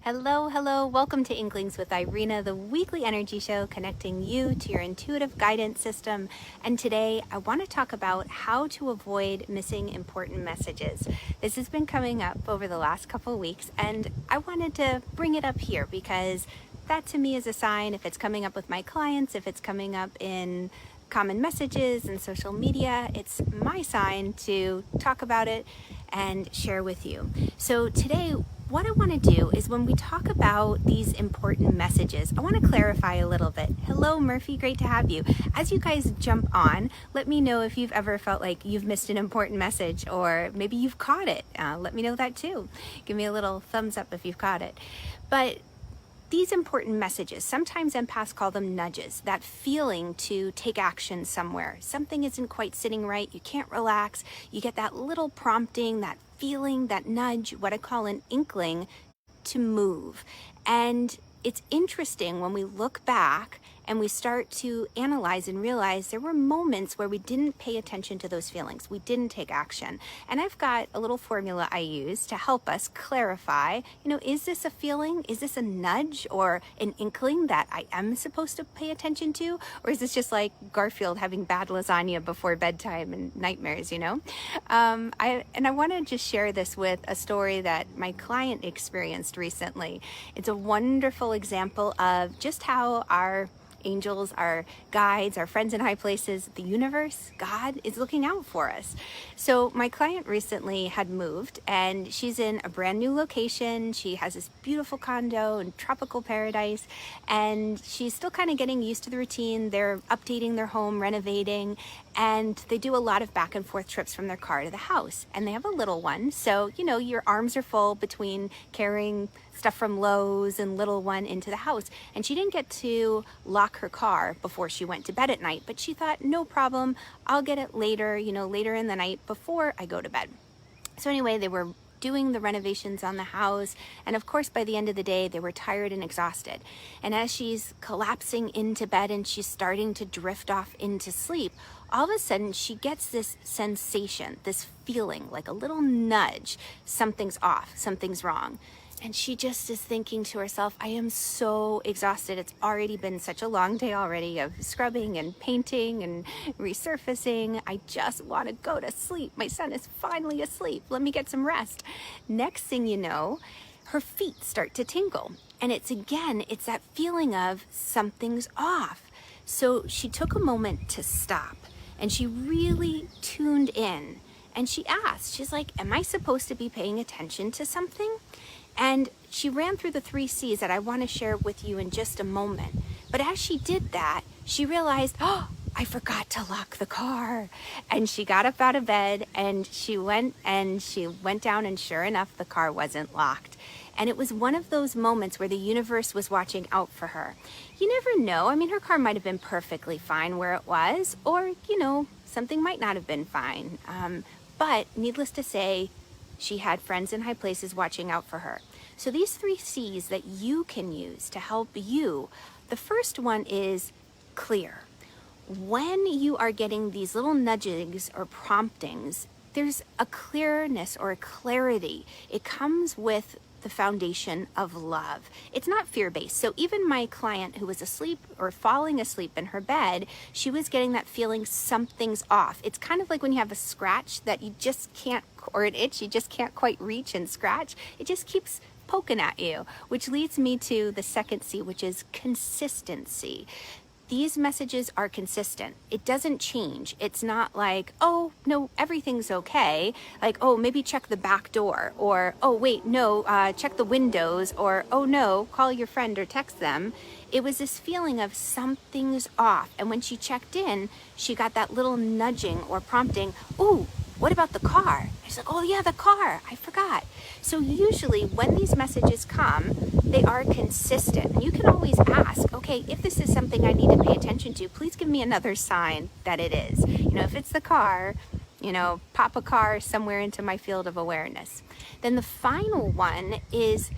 Hello, hello. Welcome to Inklings with Irena, the weekly energy show connecting you to your intuitive guidance system. And today I want to talk about how to avoid missing important messages. This has been coming up over the last couple of weeks, and I wanted to bring it up here because that to me is a sign if it's coming up with my clients, if it's coming up in common messages and social media, it's my sign to talk about it and share with you. So today, what I want to do is when we talk about these important messages, I want to clarify a little bit. Hello, Murphy. Great to have you. As you guys jump on, let me know if you've ever felt like you've missed an important message or maybe you've caught it. Let me know that too. Give me a little thumbs up if you've caught it. But these important messages, sometimes empaths call them nudges, that feeling to take action somewhere. Something isn't quite sitting right, you can't relax, you get that little prompting, that feeling, that nudge, what I call an inkling, to move. And it's interesting when we look back and we start to analyze and realize there were moments where we didn't pay attention to those feelings. We didn't take action. And I've got a little formula I use to help us clarify, is this a feeling? Is this a nudge or an inkling that I am supposed to pay attention to? Or is this just like Garfield having bad lasagna before bedtime and nightmares, I want to just share this with a story that my client experienced recently. It's a wonderful example of just how our angels, our guides, our friends in high places, the universe, God is looking out for us. So my client recently had moved and she's in a brand new location. She has this beautiful condo in tropical paradise and she's still kind of getting used to the routine. They're updating their home, renovating, and they do a lot of back and forth trips from their car to the house. And they have a little one. So, your arms are full between carrying stuff from Lowe's and little one into the house. And she didn't get to lock her car before she went to bed at night, but she thought, no problem, I'll get it later, later in the night before I go to bed. So anyway, they were doing the renovations on the house. And of course, by the end of the day, they were tired and exhausted. And as she's collapsing into bed and she's starting to drift off into sleep, all of a sudden she gets this sensation, this feeling, like a little nudge. Something's off, something's wrong. And she just is thinking to herself, I am so exhausted. It's already been such a long day already of scrubbing and painting and resurfacing. I just want to go to sleep. My son is finally asleep. Let me get some rest. Next thing you know, her feet start to tingle. And it's that feeling of something's off. So she took a moment to stop and she really tuned in. And she asked, she's like, am I supposed to be paying attention to something? And she ran through the 3 C's that I want to share with you in just a moment. But as she did that, she realized, I forgot to lock the car. And she got up out of bed and she went down and sure enough, the car wasn't locked. And it was one of those moments where the universe was watching out for her. You never know. Her car might have been perfectly fine where it was, or, something might not have been fine. But needless to say, she had friends in high places watching out for her. So these 3 C's that you can use to help you, the first one is clear. When you are getting these little nudgings or promptings, there's a clearness or a clarity. It comes with the foundation of love. It's not fear-based. So even my client who was asleep or falling asleep in her bed, she was getting that feeling something's off. It's kind of like when you have a scratch that you just can't, or an itch you just can't quite reach and scratch. It just keeps poking at you, which leads me to the second C, which is consistency. These messages are consistent. It doesn't change. It's not like, oh, no, everything's okay. Like, oh, maybe check the back door, or, oh, wait, no, check the windows, or, oh, no, call your friend or text them. It was this feeling of something's off. And when she checked in, she got that little nudging or prompting, ooh, what about the car? She's like, oh yeah, the car, I forgot. So usually when these messages come, they are consistent. And you can always ask, okay, if this is something I need to pay attention to, please give me another sign that it is. If it's the car, pop a car somewhere into my field of awareness. Then the final one is,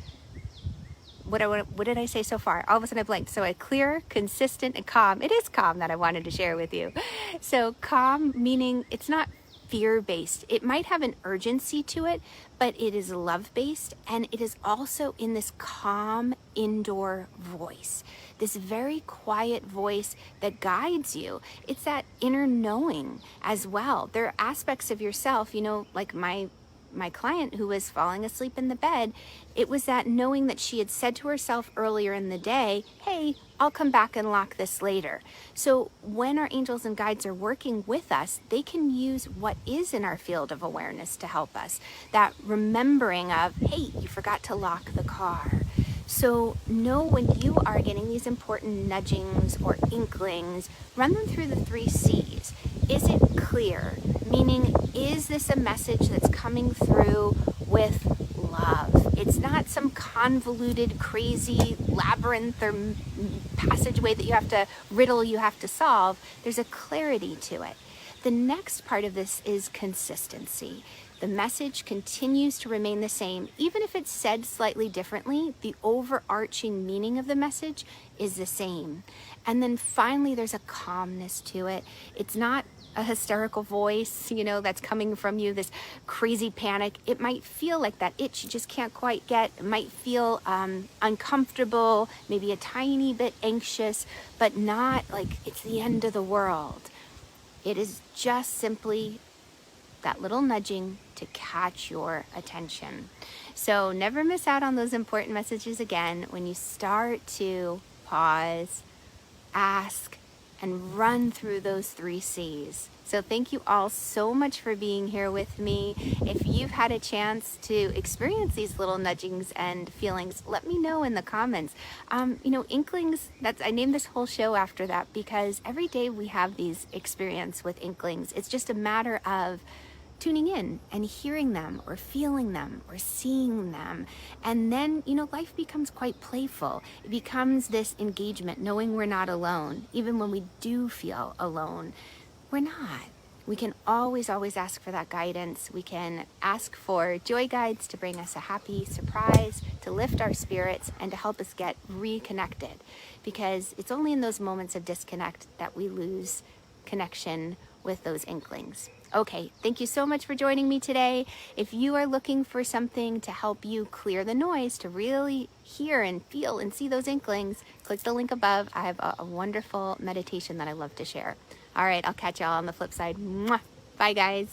what did I say so far? All of a sudden I blanked. So clear, consistent, and calm. It is calm that I wanted to share with you. So calm meaning it's not fear-based. It might have an urgency to it, but it is love-based, and it is also in this calm indoor voice, this very quiet voice that guides you. It's that inner knowing as well. There are aspects of yourself, like my client who was falling asleep in the bed, it was that knowing that she had said to herself earlier in the day, hey, I'll come back and lock this later. So when our angels and guides are working with us, they can use what is in our field of awareness to help us. That remembering of, hey, you forgot to lock the car. So know when you are getting these important nudgings or inklings, run them through the 3 C's. Is it clear? Meaning, is this a message that's coming through with love? It's not some convoluted, crazy labyrinth or passageway that you have to solve. There's a clarity to it. The next part of this is consistency. The message continues to remain the same. Even if it's said slightly differently, the overarching meaning of the message is the same. And then finally, there's a calmness to it. It's not a hysterical voice, that's coming from you, this crazy panic. It might feel like that itch you just can't quite get. It might feel uncomfortable, maybe a tiny bit anxious, but not like it's the end of the world. It is just simply that little nudging to catch your attention. So never miss out on those important messages again when you start to pause, ask, and run through those 3 C's. So thank you all so much for being here with me. If you've had a chance to experience these little nudgings and feelings, let me know in the comments. Inklings, I named this whole show after that because every day we have these experiences with inklings. It's just a matter of tuning in and hearing them or feeling them or seeing them. And then, life becomes quite playful. It becomes this engagement, knowing we're not alone. Even when we do feel alone, we're not. We can always ask for that guidance. We can ask for joy guides to bring us a happy surprise, to lift our spirits, and to help us get reconnected. Because it's only in those moments of disconnect that we lose connection with those inklings. Okay, thank you so much for joining me today. If you are looking for something to help you clear the noise, to really hear and feel and see those inklings, click the link above. I have a wonderful meditation that I love to share. All right, I'll catch y'all on the flip side. Mwah. Bye, guys.